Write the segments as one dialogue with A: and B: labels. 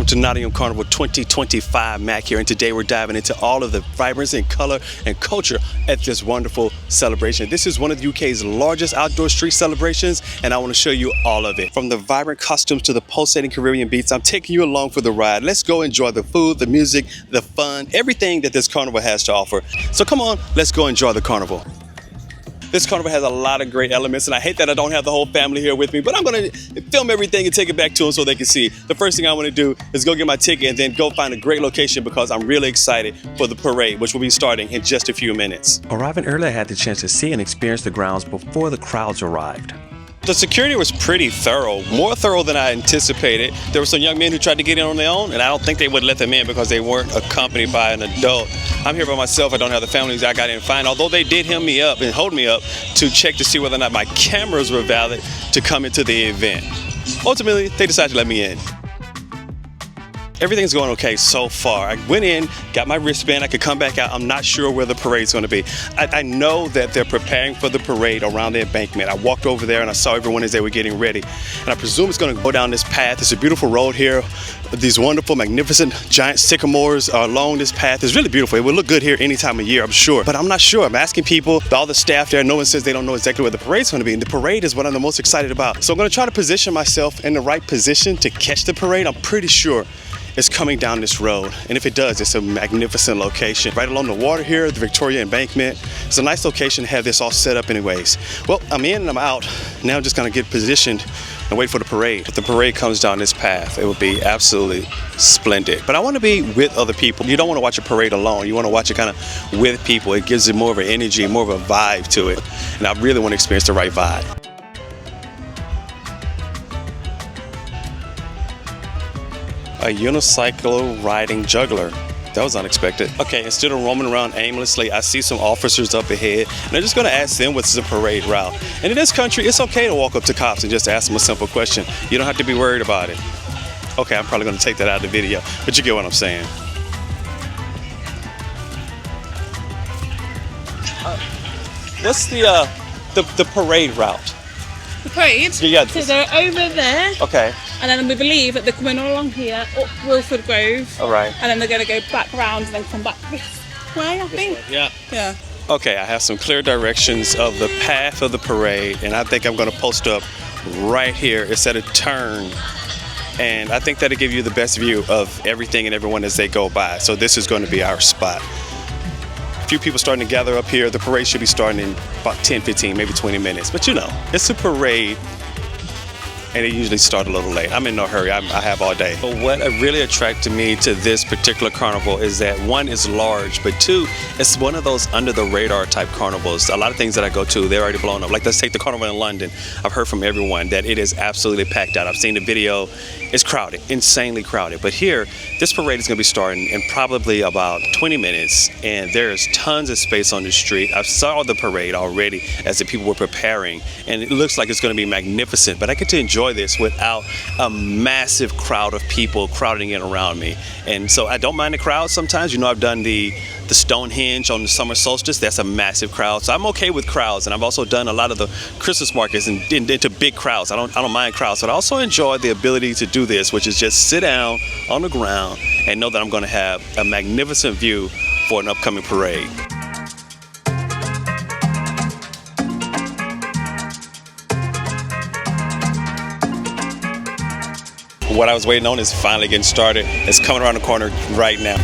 A: welcome to Nottingham Carnival 2025. Mac here, and today we're diving into all of the vibrancy and color and culture at this wonderful celebration. This is one of the UK's largest outdoor street celebrations, and I want to show you all of it. From the vibrant costumes to the pulsating Caribbean beats, I'm taking you along for the ride. Let's go enjoy the food, the music, the fun, everything that this carnival has to offer. So come on, let's go enjoy the carnival. This carnival has a lot of great elements, and I hate that I don't have the whole family here with me, but I'm going to film everything and take it back to them so they can see. The first thing I want to do is go get my ticket and then go find a great location because I'm really excited for the parade, which will be starting in just a few minutes. Arriving early, I had the chance to see and experience the grounds before the crowds arrived. The security was pretty thorough, more thorough than I anticipated. There were some young men who tried to get in on their own, and I don't think they would let them in because they weren't accompanied by an adult. I'm here by myself. I don't have the families I got in fine, although they did hem me up and hold me up to check to see whether or not my cameras were valid to come into the event. Ultimately, they decided to let me in. Everything's going okay so far. I went in, got my wristband, I could come back out. I'm not sure where the parade's going to be. I know that they're preparing for the parade around the embankment. I walked over there and I saw everyone as they were getting ready. And I presume it's going to go down this path. It's a beautiful road here. These wonderful, magnificent, giant sycamores are along this path. It's really beautiful. It would look good here any time of year, I'm sure. But I'm not sure. I'm asking people, all the staff there, no one says they don't know exactly where the parade's going to be. And the parade is what I'm the most excited about. So I'm going to try to position myself in the right position to catch the parade. I'm pretty sure it's coming down this road, and if it does, it's a magnificent location. Right along the water here, the Victoria Embankment. It's a nice location to have this all set up anyways. Well, I'm in and I'm out. Now I'm just gonna get positioned and wait for the parade. If the parade comes down this path, it will be absolutely splendid. But I wanna be with other people. You don't wanna watch a parade alone. You wanna watch it kind of with people. It gives it more of an energy, more of a vibe to it. And I really wanna experience the right vibe. A unicycle riding juggler. That was unexpected. Okay, instead of roaming around aimlessly, I see some officers up ahead, and I'm just gonna ask them what's the parade route. And in this country, it's okay to walk up to cops and just ask them a simple question. You don't have to be worried about it. Okay, I'm probably gonna take that out of the video, but you get what I'm saying. What's the parade route?
B: The parade?
A: Yeah.
B: So they're over there.
A: Okay.
B: And then we believe that they're coming all along here, up Wilford Grove.
A: All right.
B: And then they're going to go back round and then come back this way, I think.
A: Yeah.
B: Yeah.
A: Okay, I have some clear directions of the path of the parade, and I think I'm going to post up right here. It's at a turn, and I think that'll give you the best view of everything and everyone as they go by. So this is going to be our spot. A few people starting to gather up here. The parade should be starting in about 10, 15, maybe 20 minutes. But you know, it's a parade, and they usually start a little late. I'm in no hurry. I have all day. But what really attracted me to this particular carnival is that one, is large, but two, it's one of those under the radar type carnivals. A lot of things that I go to, they're already blown up. Like, let's take the carnival in London. I've heard from everyone that it is absolutely packed out. I've seen the video. It's crowded, insanely crowded. But here, this parade is going to be starting in probably about 20 minutes, and there's tons of space on the street. I saw the parade already as the people were preparing, and it looks like it's going to be magnificent. But I get to enjoy this without a massive crowd of people crowding in around me. And so I don't mind the crowd sometimes. You know, I've done the Stonehenge on the summer solstice. That's a massive crowd. So I'm okay with crowds. And I've also done a lot of the Christmas markets and into big crowds. I don't mind crowds, but I also enjoy the ability to do this, which is just sit down on the ground and know that I'm going to have a magnificent view for an upcoming parade. What I was waiting on is finally getting started. It's coming around the corner right now.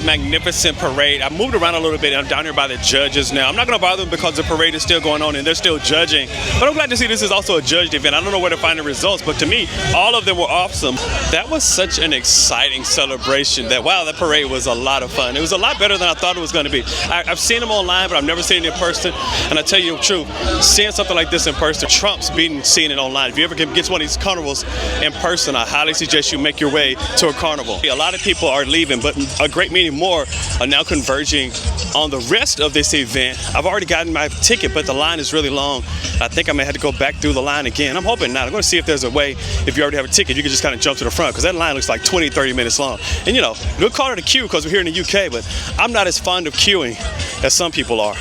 A: magnificent parade. I moved around a little bit. I'm down here by the judges now. I'm not going to bother them because the parade is still going on and they're still judging. But I'm glad to see this is also a judged event. I don't know where to find the results, but to me, all of them were awesome. That was such an exciting celebration. Wow, that parade was a lot of fun. It was a lot better than I thought it was going to be. I've seen them online, but I've never seen it in person. And I tell you the truth, seeing something like this in person trumps seeing it online. If you ever get to one of these carnivals in person, I highly suggest you make your way to a carnival. A lot of people are leaving, but a great many more are now converging on the rest of this event. I've already gotten my ticket, but the line is really long. I think I may have to go back through the line again. I'm hoping not. I'm going to see if there's a way, if you already have a ticket, you can just kind of jump to the front, because that line looks like 20, 30 minutes long. And you know, we'll call it a queue because we're here in the UK, but I'm not as fond of queuing as some people are.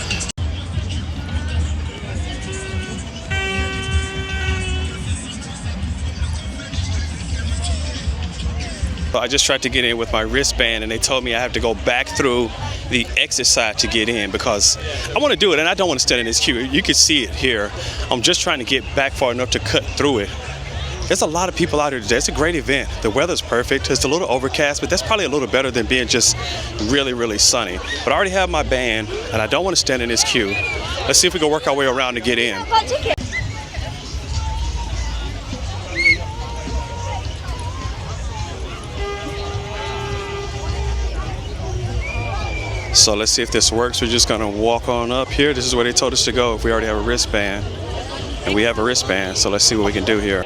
A: I just tried to get in with my wristband and they told me I have to go back through the exit side to get in because I want to do it and I don't want to stand in this queue. You can see it here. I'm just trying to get back far enough to cut through it. There's a lot of people out here today. It's a great event. The weather's perfect. It's a little overcast, but that's probably a little better than being just really, really sunny. But I already have my band and I don't want to stand in this queue. Let's see if we can work our way around to get in. So let's see if this works. We're just gonna walk on up here. This is where they told us to go if we already have a wristband. And we have a wristband, so let's see what we can do here.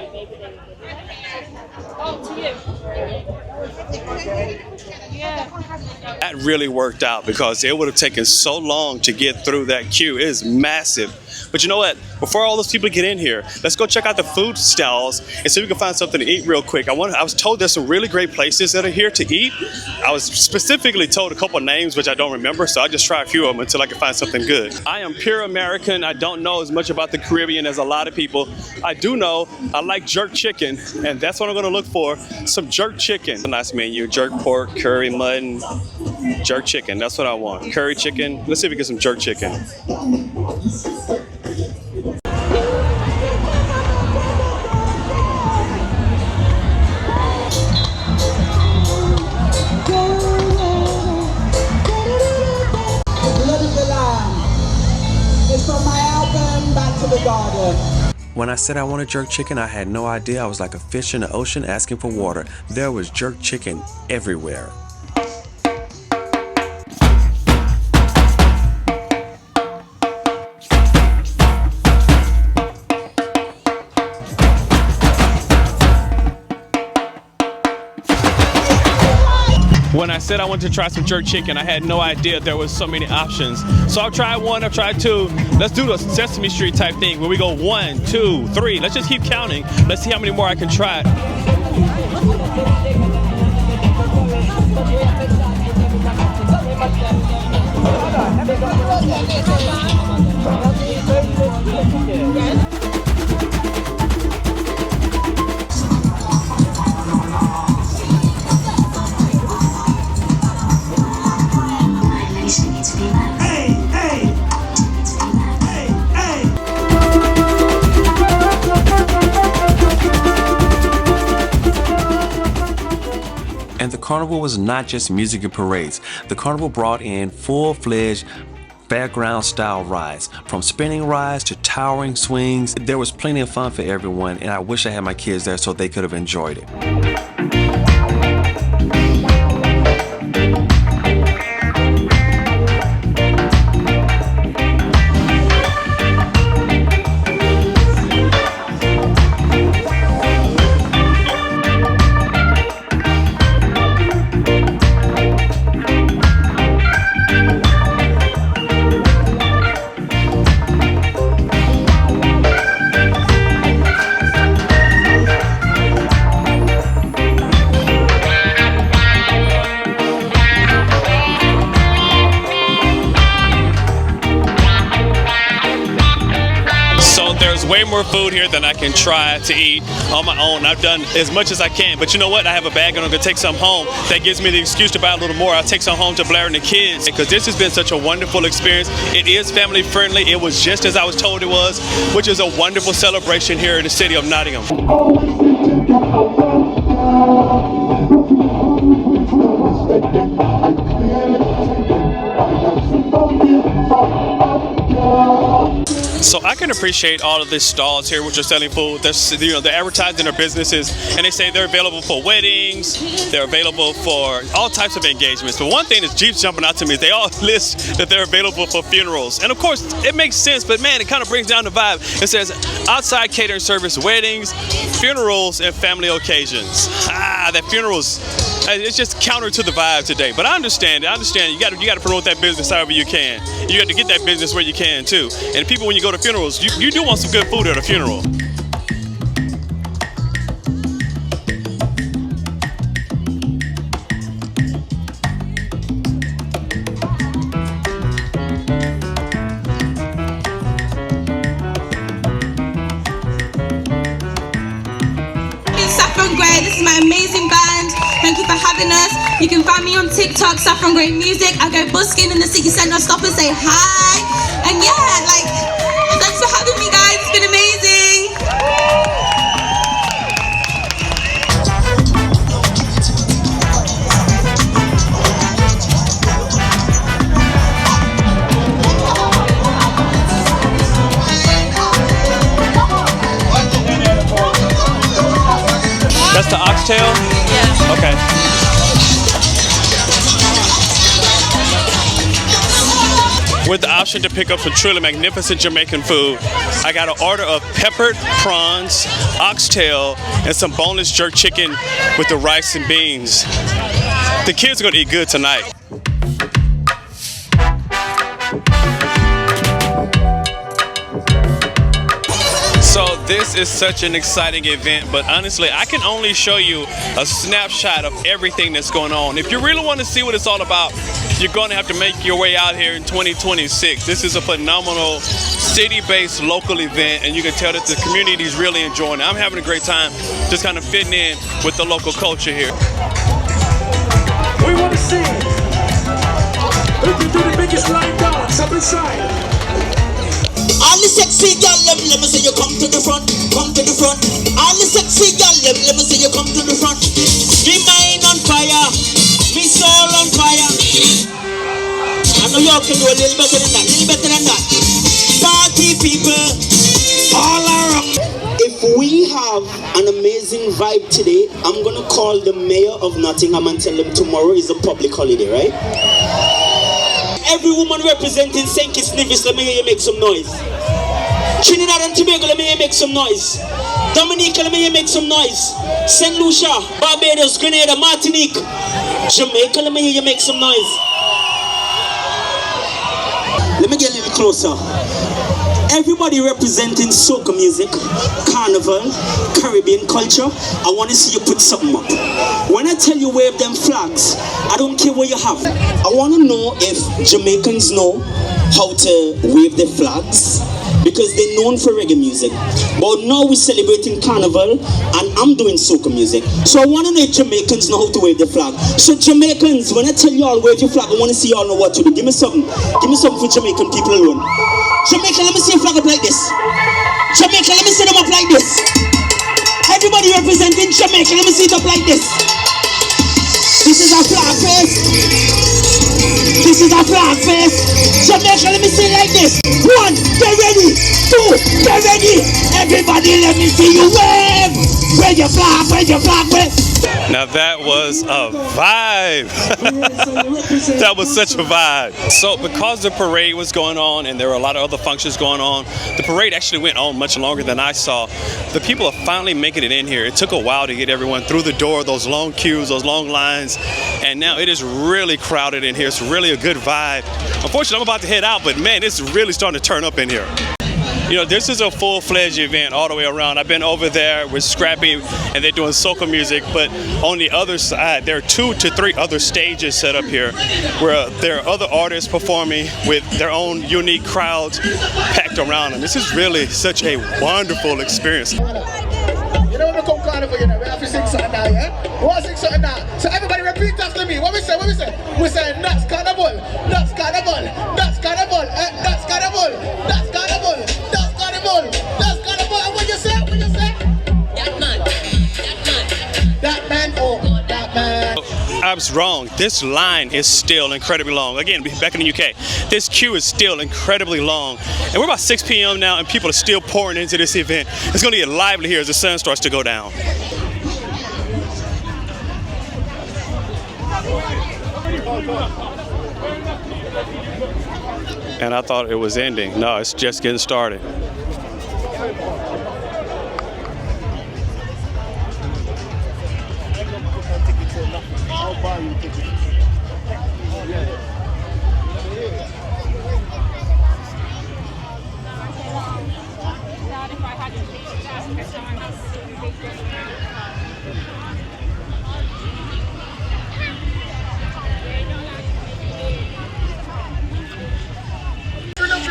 A: That really worked out because it would have taken so long to get through that queue. It is massive. But you know what? Before all those people get in here, let's go check out the food stalls and see if we can find something to eat real quick. I was told there's some really great places that are here to eat. I was specifically told a couple of names, which I don't remember, so I'll just try a few of them until I can find something good. I am pure American. I don't know as much about the Caribbean as a lot of people. I do know I like jerk chicken, and that's what I'm gonna look for, some jerk chicken. A nice menu, jerk pork, curry, mutton, jerk chicken, that's what I want. Curry chicken, let's see if we get some jerk chicken. When I said I wanted jerk chicken, I had no idea. I was like a fish in the ocean asking for water. There was jerk chicken everywhere. When I said I wanted to try some jerk chicken, I had no idea there was so many options. So I've tried one, I've tried two. Let's do the Sesame Street type thing where we go 1, 2, 3. Let's just keep counting. Let's see how many more I can try. And the carnival was not just music and parades. The carnival brought in full-fledged fairground-style rides. From spinning rides to towering swings, there was plenty of fun for everyone, and I wish I had my kids there so they could have enjoyed it. Way more food here than I can try to eat on my own. I've done as much as I can, but you know what? I have a bag and I'm gonna take some home. That gives me the excuse to buy a little more. I'll take some home to Blair and the kids because this has been such a wonderful experience. It is family friendly. It was just as I was told it was, which is a wonderful celebration here in the city of Nottingham. So I can appreciate all of these stalls here which are selling food. They're advertising their businesses, and they say they're available for weddings, they're available for all types of engagements. But one thing that keeps jumping out to me is they all list that they're available for funerals. And of course, it makes sense, but man, it kind of brings down the vibe. It says outside catering service, weddings, funerals, and family occasions. That funerals, it's just counter to the vibe today. But I understand. You got to promote that business however you can. You got to get that business where you can too. And people, when you go to funerals, you do want some good food at a funeral.
C: This is my amazing band. Thank you for having us. You can find me on TikTok, Saffron Grey Music. I go busking in the city centre, stop and say hi. And yeah, thanks for having me, guys. It's been amazing.
A: That's the oxtail?
B: Yeah.
A: Okay. With the option to pick up some truly magnificent Jamaican food, I got an order of peppered prawns, oxtail, and some boneless jerk chicken with the rice and beans. The kids are gonna eat good tonight. So this is such an exciting event, but honestly, I can only show you a snapshot of everything that's going on. If you really want to see what it's all about, you're going to have to make your way out here in 2026. This is a phenomenal city-based local event, and you can tell that the community is really enjoying it. I'm having a great time just kind of fitting in with the local culture here.
D: We want to see who can do the biggest line dance up inside.
E: All the sexy girl, let me say you come to the front, come to the front. All the sexy girl, let me say you come to the front. Me mind on fire, me soul on fire. I know y'all can do a little better than that, little better than that. Party people, all around. If we have an amazing vibe today, I'm gonna call the mayor of Nottingham and tell them tomorrow is a public holiday, right? Every woman representing St. Kitts Nevis, let me hear you make some noise. Trinidad and Tobago, let me hear you make some noise. Dominica, let me hear you make some noise. St. Lucia, Barbados, Grenada, Martinique, Jamaica, let me hear you make some noise. Let me get a little closer. Everybody representing soca music, carnival, Caribbean culture, I want to see you put something up. When I tell you wave them flags, I don't care what you have. I want to know if Jamaicans know how to wave their flags, because they're known for reggae music. But now we're celebrating carnival and I'm doing soca music. So I want to know if Jamaicans know how to wave their flag. So Jamaicans, when I tell y'all wave your flag, I want to see y'all know what to do. Give me something. Give me something for Jamaican people alone. Jamaica, let me see a flag up like this. Jamaica, let me see them up like this. Everybody representing Jamaica, let me see it up like this. This is a flag face. This is a flag face. Jamaica, let me see it like this. 1, get ready. 2, get ready. Everybody, let me see you wave. Wave your flag, wave your flag, wave.
A: Now that was a vibe. That was such a vibe. So because the parade was going on and there were a lot of other functions going on, the parade actually went on much longer than I saw. The people are finally making it in here. It took a while to get everyone through the door, those long queues, those long lines, and now it is really crowded in here. It's really a good vibe. Unfortunately, I'm about to head out, but man, it's really starting to turn up in here. You know, this is a full-fledged event all the way around. I've been over there with Scrappy, and they're doing soca music, but on the other side, there are 2 to 3 other stages set up here where there are other artists performing with their own unique crowds packed around them. This is really such a wonderful experience.
F: You know when we come carnival, you know, we have to sing something now, yeah? We want to sing something now. So everybody repeat after me. What we say? What we say? We say, Nuts Carnival, Nuts Carnival, Nuts Carnival, Nuts Carnival, Nuts Carnival, Nuts Carnival, Nuts Carnival. And what you say? What you say? That man. That man. That man. Oh, that man.
A: vibes wrong. This line is still incredibly long. Again, back in the UK, this queue is still incredibly long. And we're about 6 p.m. now, and people are still pouring into this event. It's going to get lively here as the sun starts to go down. And I thought it was ending. No, it's just getting started.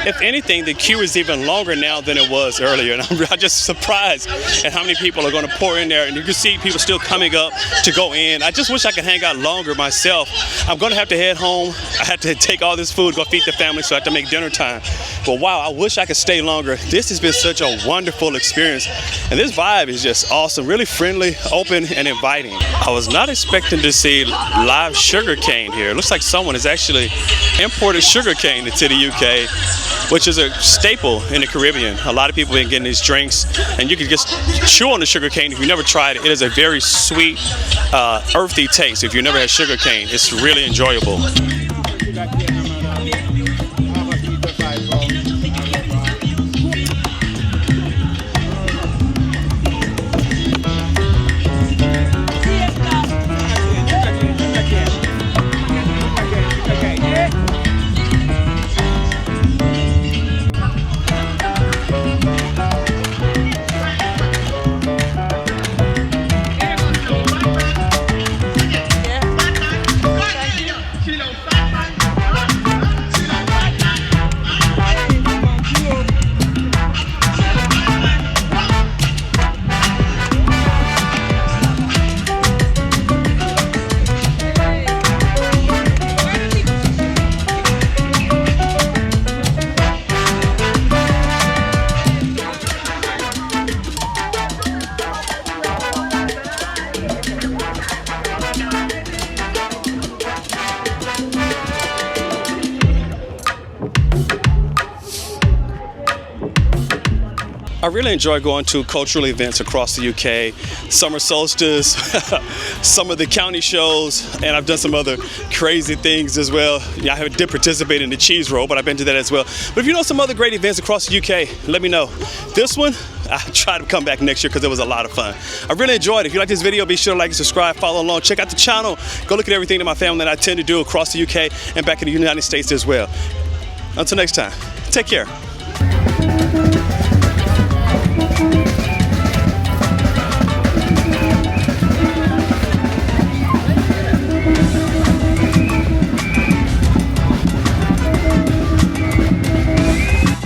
A: If anything, the queue is even longer now than it was earlier, and I'm just surprised at how many people are going to pour in there. And you can see people still coming up to go in. I just wish I could hang out longer myself. I'm going to have to head home. I had to take all this food, go feed the family, so I have to make dinner time. But wow, I wish I could stay longer. This has been such a wonderful experience, and this vibe is just awesome, really friendly, open, and inviting. I was not expecting to see live sugar cane here. It looks like someone has actually imported sugar cane into the UK, which is a staple in the Caribbean. A lot of people have been getting these drinks, and you can just chew on the sugar cane. If you've never tried it, it is a very sweet, earthy taste. If you've never had sugar cane, it's really enjoyable. I really enjoy going to cultural events across the UK, summer solstice, some of the county shows, and I've done some other crazy things as well. Yeah, I did participate in the cheese roll, but I've been to that as well. But if you know some other great events across the UK, let me know. This one, I'll try to come back next year because it was a lot of fun. I really enjoyed it. If you like this video, be sure to like and subscribe, follow along, check out the channel, go look at everything that my family and I tend to do across the UK and back in the United States as well. Until next time, take care.